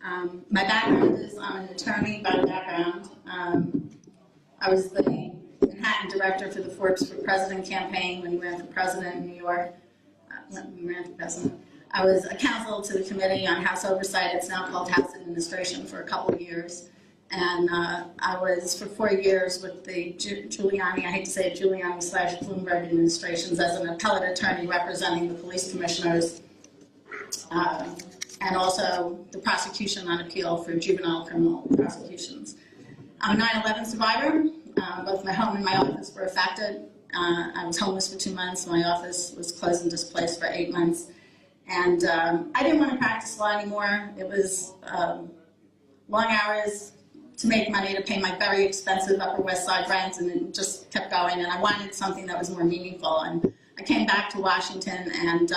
My background is I'm an attorney by background. I was the Manhattan director for the Forbes for President campaign when he ran for president in New York. When he ran for president. I was a counsel to the Committee on House Oversight. It's now called House Administration for a couple of years. And I was for 4 years with the Giuliani, I hate to say it, Giuliani/Bloomberg administrations as an appellate attorney representing the police commissioners and also the prosecution on appeal for juvenile criminal prosecutions. I'm a 9/11 survivor. Both my home and my office were affected. I was homeless for 2 months. My office was closed and displaced for 8 months. And I didn't want to practice law anymore. It was long hours to make money to pay my very expensive Upper West Side rent, and it just kept going. And I wanted something that was more meaningful. And I came back to Washington and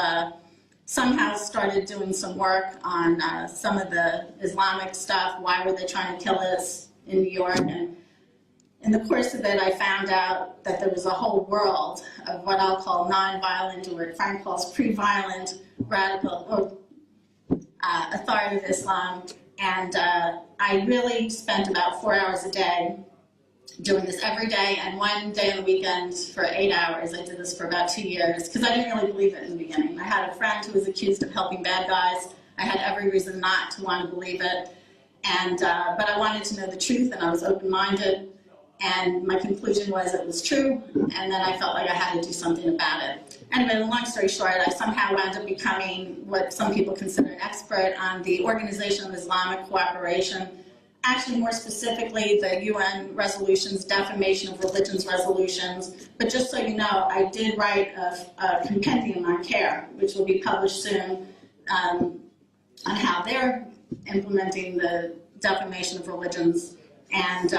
somehow started doing some work on some of the Islamic stuff. Why were they trying to kill us in New York? And in the course of it, I found out that there was a whole world of what I'll call nonviolent, or what Frank calls pre-violent, radical, authoritative Islam. And I really spent about 4 hours a day doing this every day, and one day on the weekend for 8 hours. I did this for about 2 years because I didn't really believe it in the beginning. I had a friend who was accused of helping bad guys. I had every reason not to want to believe it, and but I wanted to know the truth, and I was open-minded. And my conclusion was it was true, and then I felt like I had to do something about it. Anyway, long story short, I somehow wound up becoming what some people consider an expert on the Organization of Islamic Cooperation, actually more specifically the UN resolutions, defamation of religions resolutions. But just so you know, I did write a compendium on CARE, which will be published soon, on how they're implementing the defamation of religions. And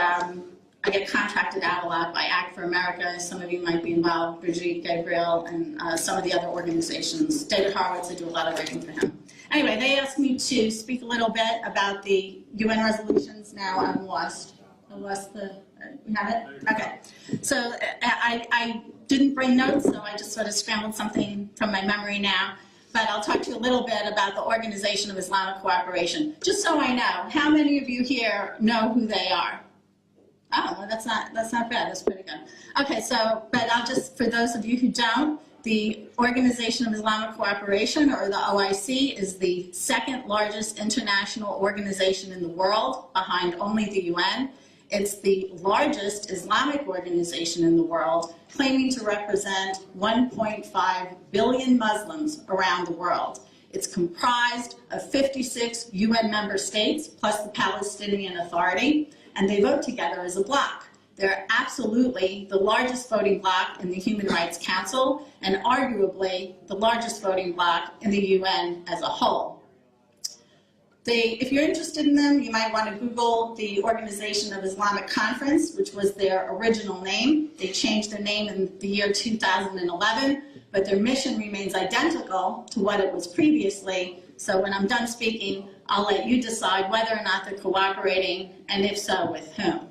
I get contracted out a lot by Act for America. Some of you might be involved, Brigitte Gabriel, and some of the other organizations. David Horowitz, I do a lot of writing for him. Anyway, they asked me to speak a little bit about the UN resolutions. Now I'm lost. I lost the, you have it? Okay. So I didn't bring notes, so I just sort of scrambled something from my memory now. But I'll talk to you a little bit about the Organization of Islamic Cooperation. Just so I know, how many of you here know who they are? Oh, well, that's not bad. That's pretty good. Okay, so, but I'll just, for those of you who don't, the Organization of Islamic Cooperation, or the OIC, is the second largest international organization in the world, behind only the UN. It's the largest Islamic organization in the world, claiming to represent 1.5 billion Muslims around the world. It's comprised of 56 UN member states, plus the Palestinian Authority, and they vote together as a bloc. They're absolutely the largest voting bloc in the Human Rights Council, and arguably the largest voting bloc in the UN as a whole. If you're interested in them, you might want to Google the Organization of Islamic Conference, which was their original name. They changed their name in the year 2011, but their mission remains identical to what it was previously. So when I'm done speaking, I'll let you decide whether or not they're cooperating, and if so, with whom.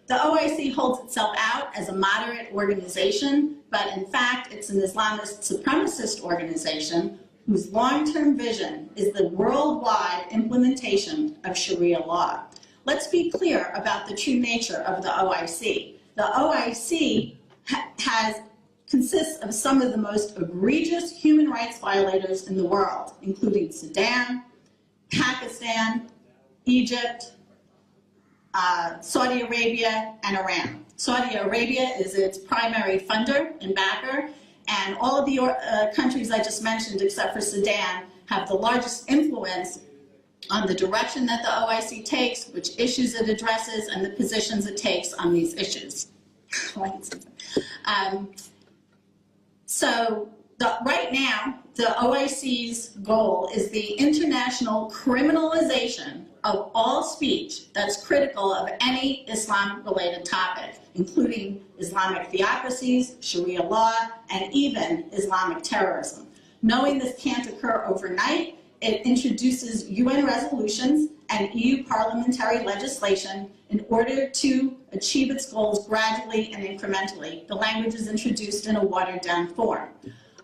The OIC holds itself out as a moderate organization, but in fact, it's an Islamist supremacist organization whose long-term vision is the worldwide implementation of Sharia law. Let's be clear about the true nature of the OIC. The OIC consists of some of the most egregious human rights violators in the world, including Sudan, Pakistan, Egypt, Saudi Arabia, and Iran. Saudi Arabia is its primary funder and backer, and all of the countries I just mentioned, except for Sudan, have the largest influence on the direction that the OIC takes, which issues it addresses, and the positions it takes on these issues. Right now, the OIC's goal is the international criminalization of all speech that's critical of any Islam-related topic, including Islamic theocracies, Sharia law, and even Islamic terrorism. Knowing this can't occur overnight, it introduces UN resolutions and EU parliamentary legislation in order to achieve its goals gradually and incrementally. The language is introduced in a watered-down form.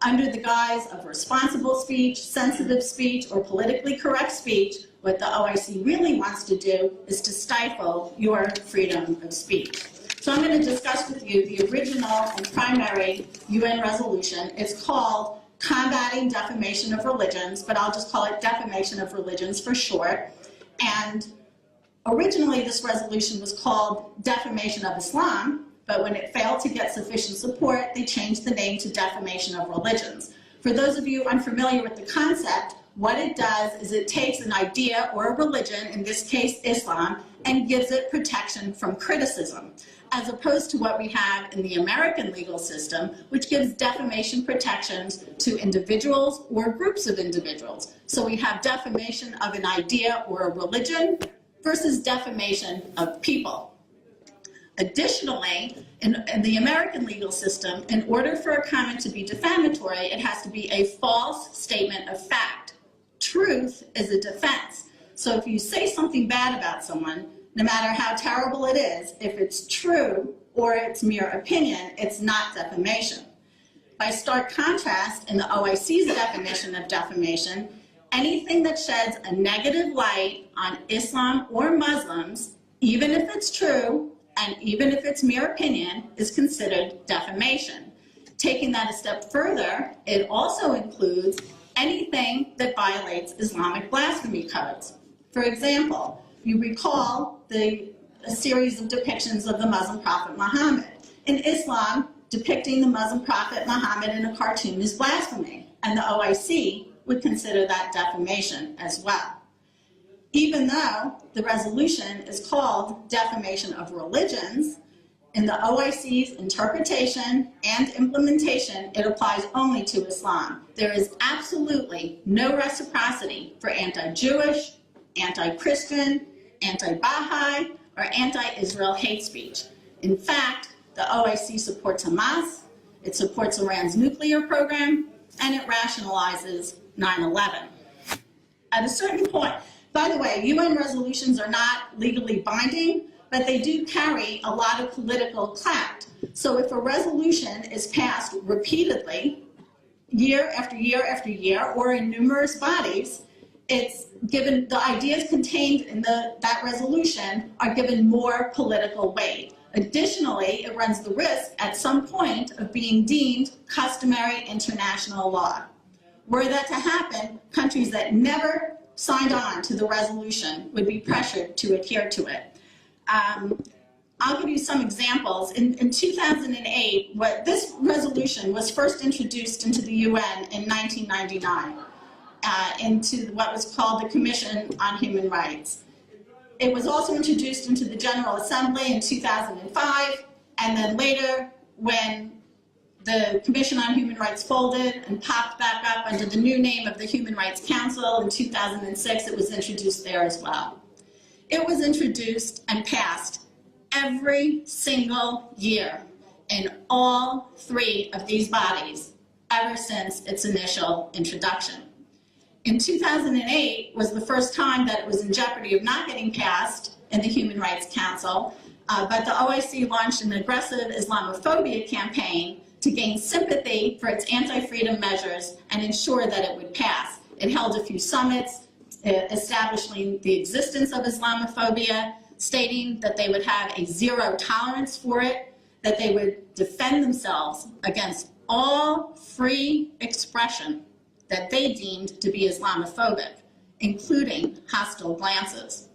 Under the guise of responsible speech, sensitive speech, or politically correct speech, What the OIC really wants to do is to stifle your freedom of speech. So I'm going to discuss with you the original and primary UN resolution. It's called Combating Defamation of Religions, but I'll just call it Defamation of Religions for short. And originally this resolution was called Defamation of Islam, but when it failed to get sufficient support, they changed the name to Defamation of Religions. For those of you unfamiliar with the concept, what it does is it takes an idea or a religion, in this case Islam, and gives it protection from criticism, as opposed to what we have in the American legal system, which gives defamation protections to individuals or groups of individuals. So we have defamation of an idea or a religion versus defamation of people. Additionally, in the American legal system, in order for a comment to be defamatory, it has to be a false statement of fact. Truth is a defense. So if you say something bad about someone, no matter how terrible it is, if it's true or it's mere opinion, it's not defamation. By stark contrast, in the OIC's definition of defamation, anything that sheds a negative light on Islam or Muslims, even if it's true and even if it's mere opinion, is considered defamation. Taking that a step further, it also includes anything that violates Islamic blasphemy codes. For example, you recall a series of depictions of the Muslim prophet Muhammad. In Islam, depicting the Muslim prophet Muhammad in a cartoon is blasphemy, and the OIC would consider that defamation as well. Even though the resolution is called Defamation of Religions, in the OIC's interpretation and implementation, it applies only to Islam. There is absolutely no reciprocity for anti-Jewish, anti-Christian, anti-Baha'i, or anti-Israel hate speech. In fact, the OIC supports Hamas, it supports Iran's nuclear program, and it rationalizes 9/11. At a certain point, by the way, UN resolutions are not legally binding, but they do carry a lot of political clout. So if a resolution is passed repeatedly, year after year after year, or in numerous bodies, it's given, the ideas contained in that resolution are given more political weight. Additionally, it runs the risk at some point of being deemed customary international law. Were that to happen, countries that never signed on to the resolution would be pressured to adhere to it. I'll give you some examples. In 2008, this resolution was first introduced into the UN in 1999. Into what was called the Commission on Human Rights. It was also introduced into the General Assembly in 2005, and then later, when the Commission on Human Rights folded and popped back up under the new name of the Human Rights Council in 2006, it was introduced there as well. It was introduced and passed every single year in all three of these bodies ever since its initial introduction. In 2008 was the first time that it was in jeopardy of not getting passed in the Human Rights Council, but the OIC launched an aggressive Islamophobia campaign to gain sympathy for its anti-freedom measures and ensure that it would pass. It held a few summits establishing the existence of Islamophobia, stating that they would have a zero tolerance for it, that they would defend themselves against all free expression that they deemed to be Islamophobic, including hostile glances.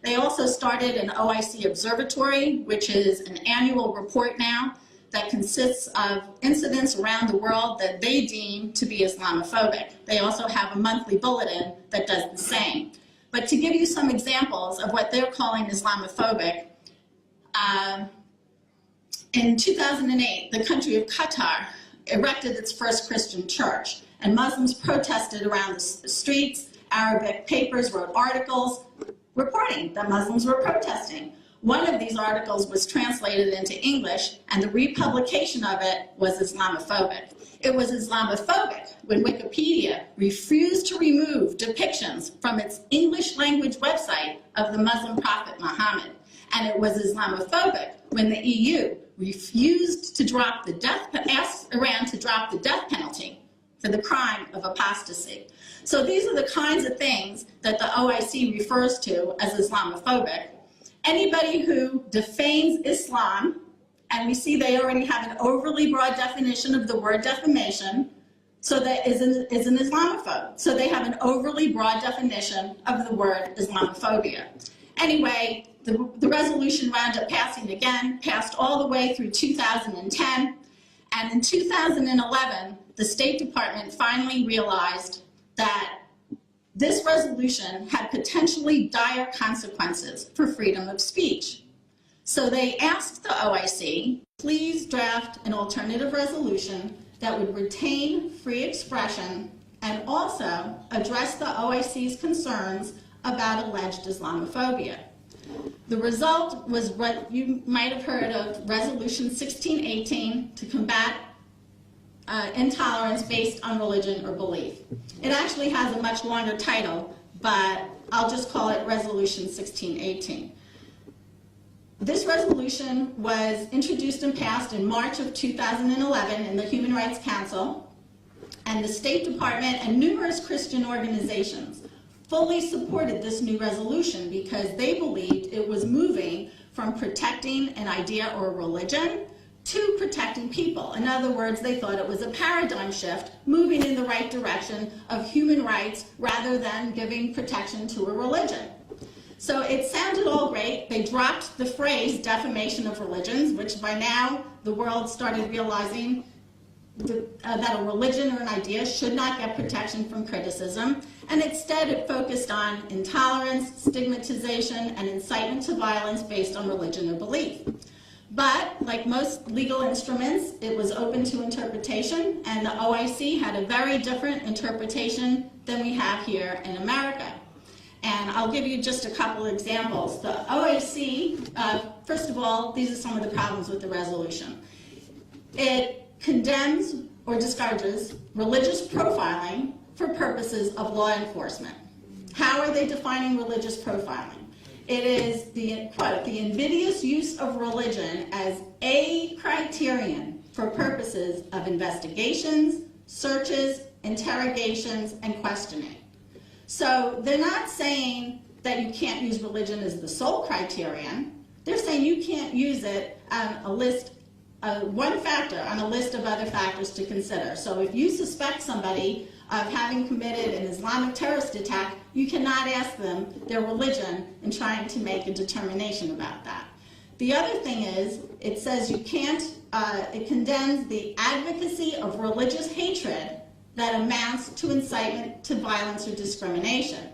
They also started an OIC observatory, which is an annual report now that consists of incidents around the world that they deem to be Islamophobic. They also have a monthly bulletin that does the same. But to give you some examples of what they're calling Islamophobic, in 2008, the country of Qatar erected its first Christian church, and Muslims protested around the streets. Arabic papers wrote articles reporting that Muslims were protesting. One of these articles was translated into English, and the republication of it was Islamophobic. It was Islamophobic when Wikipedia refused to remove depictions from its English language website of the Muslim prophet Muhammad. And it was Islamophobic when the EU refused to ask Iran to drop the death penalty for the crime of apostasy. So these are the kinds of things that the OIC refers to as Islamophobic. Anybody who defames Islam, and we see they already have an overly broad definition of the word defamation, so that is an Islamophobe. So they have an overly broad definition of the word Islamophobia. Anyway, the resolution wound up passing again, passed all the way through 2010, and in 2011, the State Department finally realized that this resolution had potentially dire consequences for freedom of speech. So they asked the OIC, please draft an alternative resolution that would retain free expression and also address the OIC's concerns about alleged Islamophobia. The result was what you might have heard of Resolution 1618 to combat intolerance based on religion or belief. It actually has a much longer title, but I'll just call it Resolution 1618. This resolution was introduced and passed in March of 2011 in the Human Rights Council, and the State Department and numerous Christian organizations fully supported this new resolution because they believed it was moving from protecting an idea or a religion to protecting people. In other words, they thought it was a paradigm shift, moving in the right direction of human rights rather than giving protection to a religion. So it sounded all great. They dropped the phrase defamation of religions, which by now the world started realizing that a religion or an idea should not get protection from criticism, and instead it focused on intolerance, stigmatization, and incitement to violence based on religion or belief. But, like most legal instruments, it was open to interpretation, and the OIC had a very different interpretation than we have here in America. And I'll give you just a couple examples. The OIC, first of all, these are some of the problems with the resolution. It condemns or discourages religious profiling for purposes of law enforcement. How are they defining religious profiling? It is the, quote, the invidious use of religion as a criterion for purposes of investigations, searches, interrogations, and questioning. So they're not saying that you can't use religion as the sole criterion. They're saying you can't use it on a list, one factor on a list of other factors to consider. So if you suspect somebody of having committed an Islamic terrorist attack, you cannot ask them their religion in trying to make a determination about that. The other thing is, it says you can't, it condemns the advocacy of religious hatred that amounts to incitement to violence or discrimination.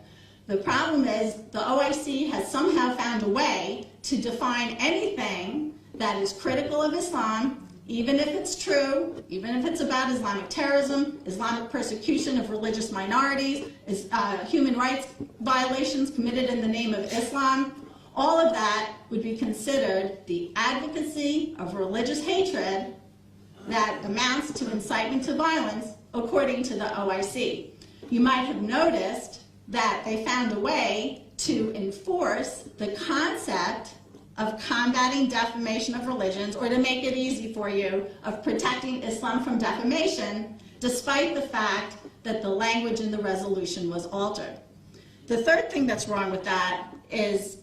The problem is the OIC has somehow found a way to define anything that is critical of Islam, even if it's true, even if it's about Islamic terrorism, Islamic persecution of religious minorities, human rights violations committed in the name of Islam. All of that would be considered the advocacy of religious hatred that amounts to incitement to violence, according to the OIC. You might have noticed that they found a way to enforce the concept of combating defamation of religions, or to make it easy for you, of protecting Islam from defamation, despite the fact that the language in the resolution was altered. The third thing that's wrong with that is,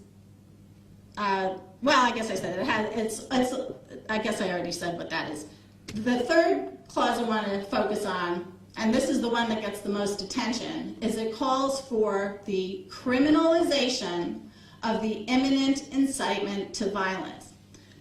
well, I guess I said it. I guess I already said what that is. The third clause I want to focus on, and this is the one that gets the most attention, is it calls for the criminalization of the imminent incitement to violence.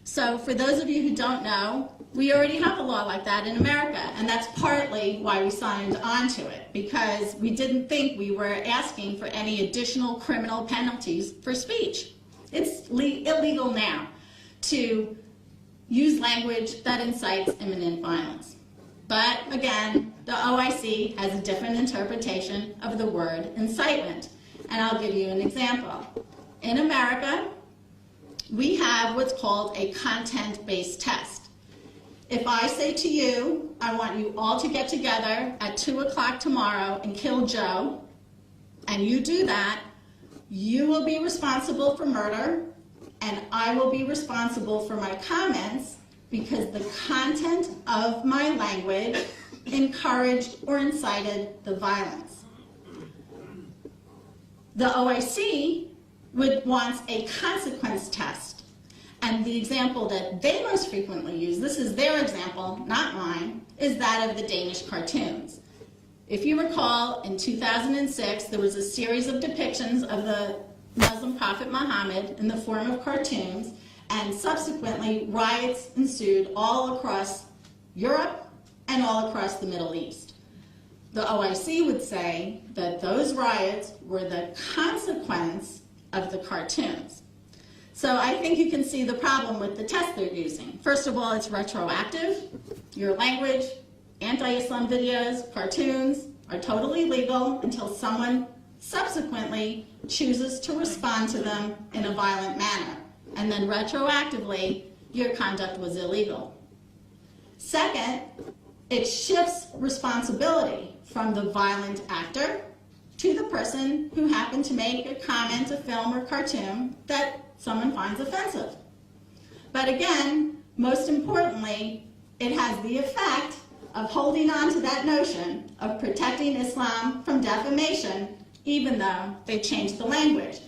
So for those of you who don't know, we already have a law like that in America, and that's partly why we signed on to it, because we didn't think we were asking for any additional criminal penalties for speech. It's illegal now to use language that incites imminent violence. But again, the OIC has a different interpretation of the word incitement, and I'll give you an example. In America, we have what's called a content-based test. If I say to you, I want you all to get together at 2 o'clock tomorrow and kill Joe, and you do that, you will be responsible for murder, and I will be responsible for my comments because the content of my language encouraged or incited the violence. The OIC wants a consequence test. And the example that they most frequently use, this is their example, not mine, is that of the Danish cartoons. If you recall, in 2006, there was a series of depictions of the Muslim prophet Muhammad in the form of cartoons, and subsequently riots ensued all across Europe and all across the Middle East. The OIC would say that those riots were the consequence of the cartoons. So I think you can see the problem with the test they're using. First of all, it's retroactive. Your language, anti-Islam videos, cartoons are totally legal until someone subsequently chooses to respond to them in a violent manner. And then retroactively, your conduct was illegal. Second, it shifts responsibility from the violent actor to the person who happened to make a comment, a film, or cartoon that someone finds offensive. But again, most importantly, it has the effect of holding on to that notion of protecting Islam from defamation, even though they changed the language.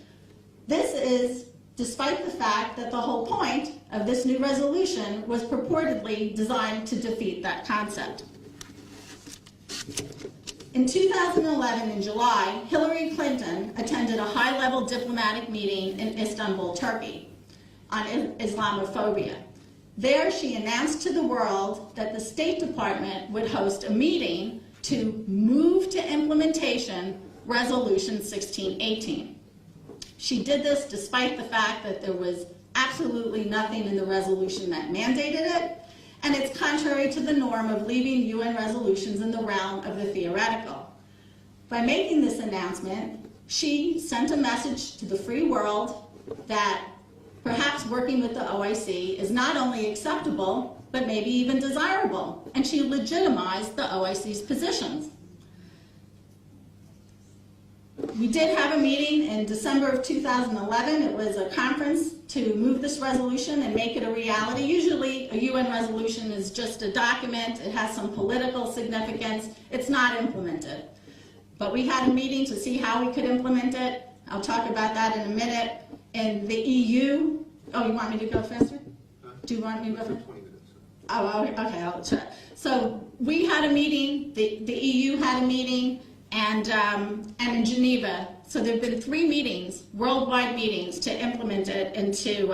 This is despite the fact that the whole point of this new resolution was purportedly designed to defeat that concept. In 2011, in July, Hillary Clinton attended a high-level diplomatic meeting in Istanbul, Turkey, on Islamophobia. There, she announced to the world that the State Department would host a meeting to move to implementation Resolution 1618. She did this despite the fact that there was absolutely nothing in the resolution that mandated it, and it's contrary to the norm of leaving UN resolutions in the realm of the theoretical. By making this announcement, she sent a message to the free world that perhaps working with the OIC is not only acceptable, but maybe even desirable, and she legitimized the OIC's positions. We did have a meeting in December of 2011. It was a conference to move this resolution and make it a reality. Usually a UN resolution is just a document. It has some political significance. It's not implemented. But we had a meeting to see how we could implement it. I'll talk about that in a minute. In the EU, oh, you want me to go faster? Do you want me to go faster? 20 minutes. Oh, okay, I'll try. So we had a meeting, the EU had a meeting, and in Geneva. So there have been 3 meetings, worldwide meetings, to implement it into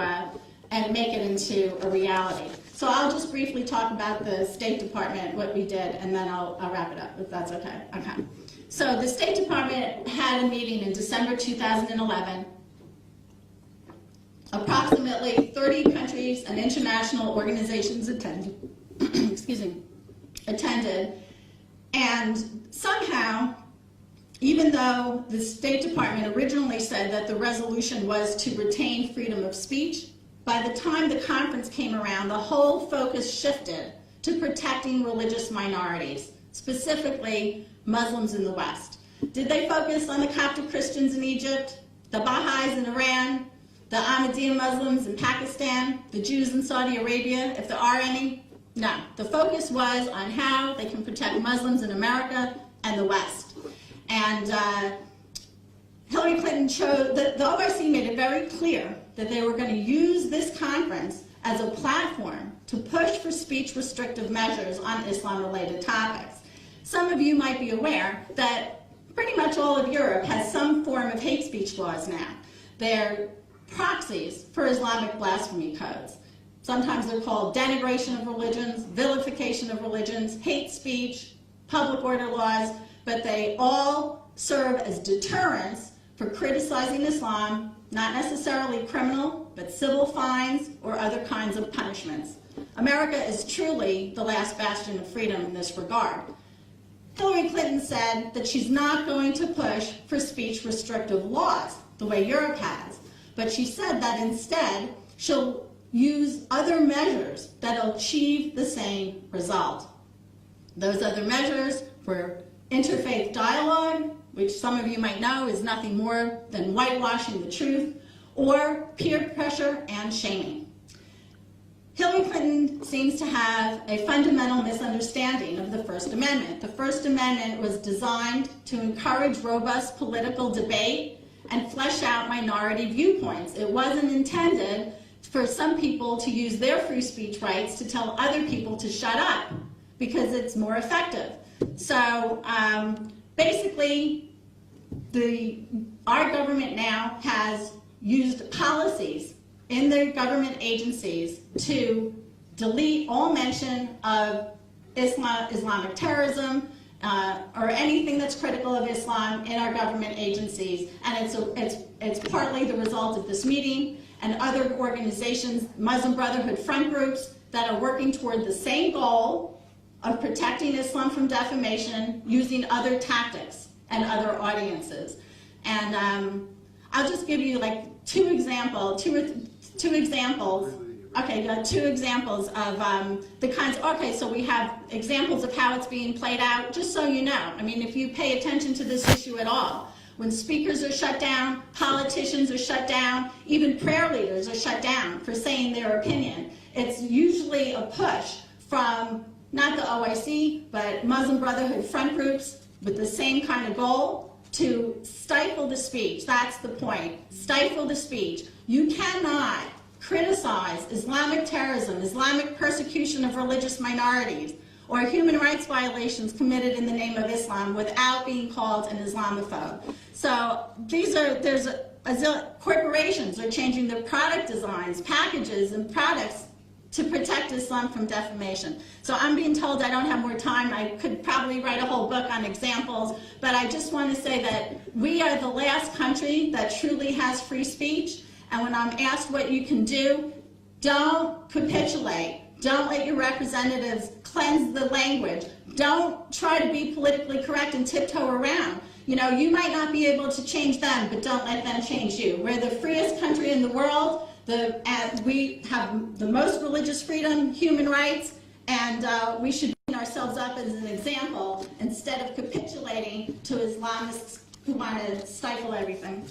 and make it into a reality. So I'll just briefly talk about the State Department, what we did, and then I'll wrap it up, if that's okay. Okay. So the State Department had a meeting in December 2011. Approximately 30 countries and international organizations attended. Excuse me, attended, and somehow, even though the State Department originally said that the resolution was to retain freedom of speech, by the time the conference came around, the whole focus shifted to protecting religious minorities, specifically Muslims in the West. Did they focus on the Coptic Christians in Egypt, the Baha'is in Iran, the Ahmadiyya Muslims in Pakistan, the Jews in Saudi Arabia, if there are any? No. The focus was on how they can protect Muslims in America and the West. And Hillary Clinton chose, the OIC made it very clear that they were going to use this conference as a platform to push for speech restrictive measures on Islam-related topics. Some of you might be aware that pretty much all of Europe has some form of hate speech laws now. They're proxies for Islamic blasphemy codes. Sometimes they're called denigration of religions, vilification of religions, hate speech, public order laws, but they all serve as deterrents for criticizing Islam, not necessarily criminal, but civil fines or other kinds of punishments. America is truly the last bastion of freedom in this regard. Hillary Clinton said that she's not going to push for speech restrictive laws the way Europe has, but she said that instead she'll use other measures that'll achieve the same result. Those other measures were interfaith dialogue, which some of you might know is nothing more than whitewashing the truth, or peer pressure and shaming. Hillary Clinton seems to have a fundamental misunderstanding of the First Amendment. The First Amendment was designed to encourage robust political debate and flesh out minority viewpoints. It wasn't intended for some people to use their free speech rights to tell other people to shut up because it's more effective. So basically, our government now has used policies in their government agencies to delete all mention of Islamic terrorism or anything that's critical of Islam in our government agencies, and it's partly the result of this meeting and other organizations, Muslim Brotherhood front groups that are working toward the same goal of protecting Islam from defamation using other tactics and other audiences. And I'll just give you like two examples. Okay, 2 examples of the kinds. Okay, so we have examples of how it's being played out. Just so you know, I mean, if you pay attention to this issue at all, when speakers are shut down, politicians are shut down, even prayer leaders are shut down for saying their opinion. It's usually a push from not the OIC, but Muslim Brotherhood front groups with the same kind of goal to stifle the speech. That's the point. Stifle the speech. You cannot criticize Islamic terrorism, Islamic persecution of religious minorities, or human rights violations committed in the name of Islam without being called an Islamophobe. So corporations are changing their product designs, packages, and products to protect Islam from defamation. So I'm being told I don't have more time. I could probably write a whole book on examples, but I just want to say that we are the last country that truly has free speech. And when I'm asked what you can do, don't capitulate. Don't let your representatives cleanse the language. Don't try to be politically correct and tiptoe around. You know, you might not be able to change them, but don't let them change you. We're the freest country in the world. We have the most religious freedom, human rights, and we should put ourselves up as an example instead of capitulating to Islamists who want to stifle everything.